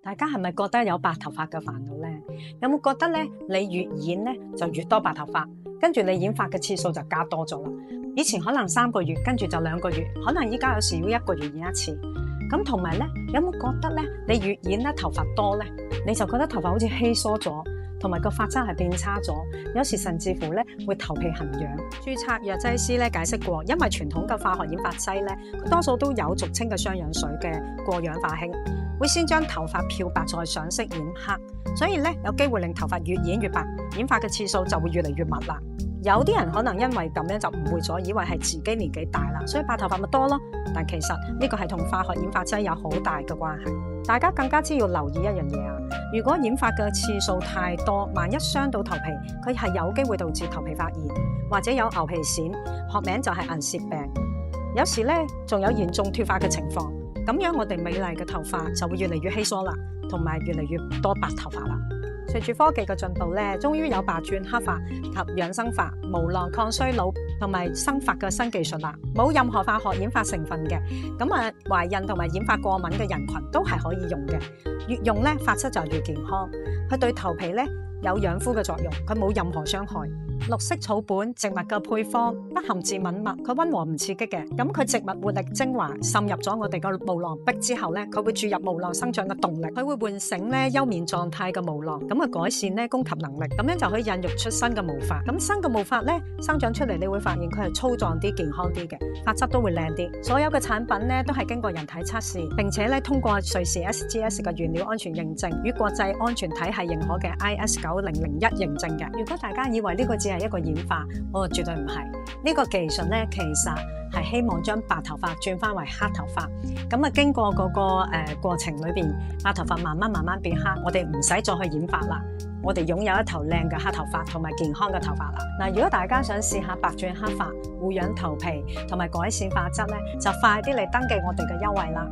大家係咪覺得有白頭髮嘅煩惱呢？有冇覺得咧，你越染咧就越多白頭髮，跟住你染髮嘅次數就加多咗啦？以前可能3個月，跟住就2個月，可能依家有時要1個月染一次。咁同埋咧，有冇覺得咧，你越染咧頭髮多咧，你就覺得頭髮好似稀疏咗，同埋個髮質係變差咗，有時甚至乎咧會頭皮痕癢。註冊藥劑師咧解釋過，因為傳統嘅化學染髮劑咧，多數都有俗稱嘅雙氧水嘅過氧化氫，會先將頭髮漂白再上色染黑，所以咧有機會令頭髮越染越白，染髮嘅次數就會越嚟越密啦。有啲人可能因為咁樣就誤會咗，以為係自己年紀大啦，所以白頭髮咪多咯。但其實呢個係同化學染髮劑有好大嘅關係。大家更加之要留意一樣嘢啊！如果染髮嘅次數太多，萬一傷到頭皮，佢係有機會導致頭皮發炎，或者有牛皮癬，學名就係銀屑病。有時咧仲有嚴重脫髮嘅情況，咁樣我哋美麗嘅頭髮就會越嚟越稀疏啦，同埋越嚟越多白頭髮啦。隨住科技嘅進步咧，終於有白轉黑髮及養生髮、無浪抗衰老同埋生髮嘅新技術啦，冇任何化學染髮成分嘅。咁懷孕同埋染髮過敏嘅人群都係可以用嘅，越用咧髮質就越健康。佢對頭皮咧有養膚嘅作用，佢冇任何傷害。綠色草本植物嘅配方不含致敏物，佢溫和唔刺激嘅。咁佢植物活力精華滲入咗我哋個毛囊壁之後咧，佢會注入毛囊生長嘅動力，佢會喚醒咧休眠狀態嘅毛囊，咁改善咧供給能力，咁樣就可以孕育出新嘅毛髮。咁新嘅毛髮咧生長出嚟，你會發現佢係粗壯啲、健康啲嘅，髮質都會靚啲。所有嘅產品咧都係經過人體測試，並且咧通過瑞士 SGS 嘅原料安全認證與國際安全體系認可嘅 IS9001 認證嘅。如果大家以為呢個只係一個染髮，我絕對唔係。呢個技術咧，其實係希望將白頭髮轉翻為黑頭髮。咁經過嗰個過程裏邊，白頭髮慢慢變黑，我哋唔使再去染髮啦。我哋擁有一頭靚嘅黑頭髮同埋健康嘅頭髮啦。嗱，如果大家想試下白轉黑髮、護養頭皮同埋改善髮質咧，就快啲嚟登記我哋嘅優惠啦。